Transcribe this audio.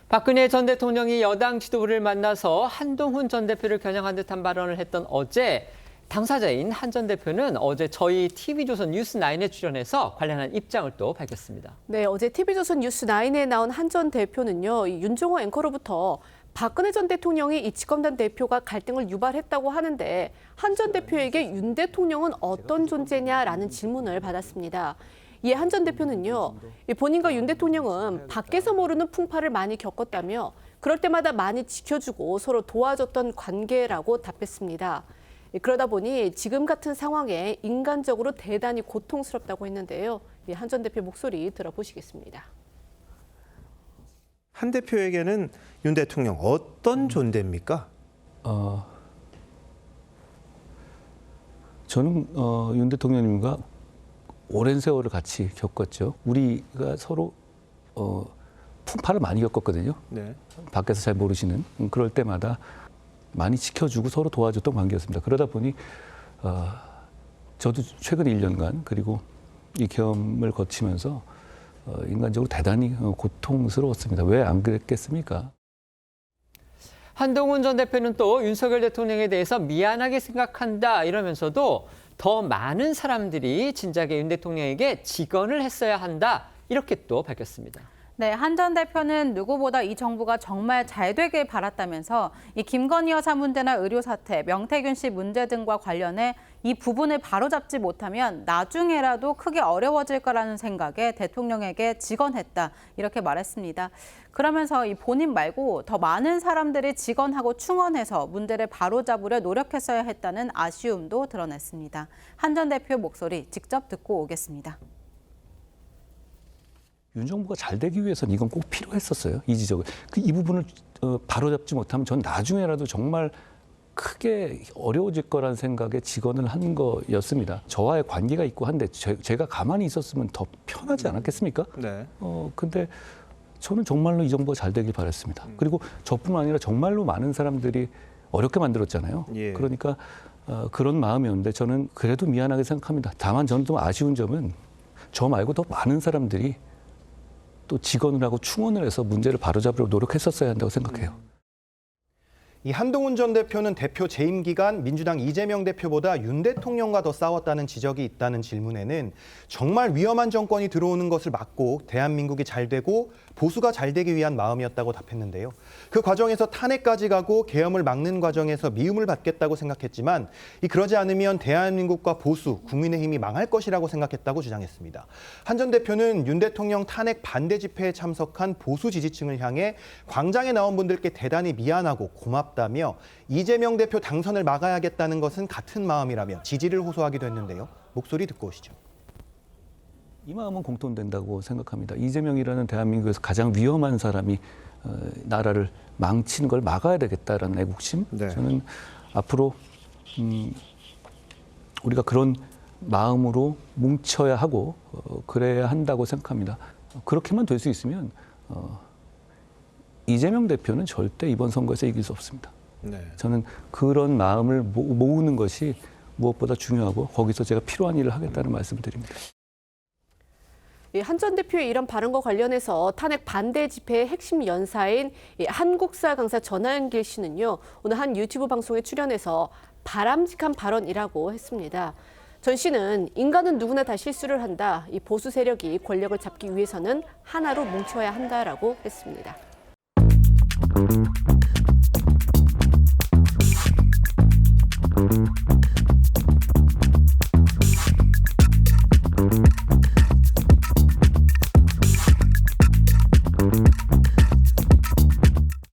박근혜 전 대통령이 여당 지도부를 만나서 한동훈 전 대표를 겨냥한 듯한 발언을 했던 어제 당사자인 한 전 대표는 어제 저희 TV조선 뉴스9에 출연해서 관련한 입장을 또 밝혔습니다. 네, 어제 TV조선 뉴스9에 나온 한 전 대표는요, 이 윤종호 앵커로부터 박근혜 전 대통령이 이치검단 대표가 갈등을 유발했다고 하는데 한 전 대표에게 윤 대통령은 어떤 존재냐라는 질문을 받았습니다. 이에 한 전 대표는요, 본인과 윤 대통령은 밖에서 모르는 풍파를 많이 겪었다며 그럴 때마다 많이 지켜주고 서로 도와줬던 관계라고 답했습니다. 그러다 보니 지금 같은 상황에 인간적으로 대단히 고통스럽다고 했는데요. 한 전 대표 목소리 들어보시겠습니다. 한 대표에게는 윤 대통령 어떤 존재입니까? 저는 윤 대통령님과 오랜 세월을 같이 겪었죠. 우리가 서로 풍파를 많이 겪었거든요. 네. 밖에서 잘 모르시는. 그럴 때마다 많이 지켜주고 서로 도와줬던 관계였습니다. 그러다 보니 저도 최근 1년간 그리고 이 경험을 거치면서 인간적으로 대단히 고통스러웠습니다. 왜 안 그랬겠습니까? 한동훈 전 대표는 또 윤석열 대통령에 대해서 미안하게 생각한다 이러면서도 더 많은 사람들이 진작에 윤 대통령에게 직언을 했어야 한다 이렇게 또 밝혔습니다. 네, 한 전 대표는 누구보다 이 정부가 정말 잘 되길 바랐다면서 이 김건희 여사 문제나 의료 사태, 명태균 씨 문제 등과 관련해 이 부분을 바로잡지 못하면 나중에라도 크게 어려워질 거라는 생각에 대통령에게 직언했다 이렇게 말했습니다. 그러면서 이 본인 말고 더 많은 사람들이 직언하고 충언해서 문제를 바로잡으려 노력했어야 했다는 아쉬움도 드러냈습니다. 한 전 대표 목소리 직접 듣고 오겠습니다. 윤 정부가 잘 되기 위해서는 이건 꼭 필요했었어요. 이 지적을. 이 부분을 바로잡지 못하면 전 나중에라도 정말 크게 어려워질 거라는 생각에 직언을 한 거였습니다. 저와의 관계가 있고 한데 제가 가만히 있었으면 더 편하지 않았겠습니까? 네. 근데 저는 정말로 이 정부가 잘 되길 바랐습니다. 그리고 저뿐만 아니라 정말로 많은 사람들이 어렵게 만들었잖아요. 예. 그러니까 그런 마음이었는데 저는 그래도 미안하게 생각합니다. 다만 저는 좀 아쉬운 점은 저 말고 더 많은 사람들이 또 직언을 하고 충언을 해서 문제를 바로잡으려고 노력했었어야 한다고 생각해요. 이 한동훈 전 대표는 대표 재임 기간 민주당 이재명 대표보다 윤 대통령과 더 싸웠다는 지적이 있다는 질문에는 정말 위험한 정권이 들어오는 것을 막고 대한민국이 잘 되고 보수가 잘 되기 위한 마음이었다고 답했는데요. 그 과정에서 탄핵까지 가고 계엄을 막는 과정에서 미움을 받겠다고 생각했지만 그러지 않으면 대한민국과 보수, 국민의힘이 망할 것이라고 생각했다고 주장했습니다. 한 전 대표는 윤 대통령 탄핵 반대 집회에 참석한 보수 지지층을 향해 광장에 나온 분들께 대단히 미안하고 고맙다며 이재명 대표 당선을 막아야겠다는 것은 같은 마음이라며 지지를 호소하기도 했는데요. 목소리 듣고 오시죠. 이 마음은 공통된다고 생각합니다. 이재명이라는 대한민국에서 가장 위험한 사람이 나라를 망치는 걸 막아야 되겠다라는 애국심. 네. 저는 앞으로 우리가 그런 마음으로 뭉쳐야 하고 그래야 한다고 생각합니다. 그렇게만 될 수 있으면 이재명 대표는 절대 이번 선거에서 이길 수 없습니다. 네. 저는 그런 마음을 모으는 것이 무엇보다 중요하고 거기서 제가 필요한 일을 하겠다는 말씀을 드립니다. 한 전 대표의 이런 발언과 관련해서 탄핵 반대 집회의 핵심 연사인 한국사 강사 전하연길 씨는요, 오늘 한 유튜브 방송에 출연해서 바람직한 발언이라고 했습니다. 전 씨는 인간은 누구나 다 실수를 한다. 이 보수 세력이 권력을 잡기 위해서는 하나로 뭉쳐야 한다라고 했습니다.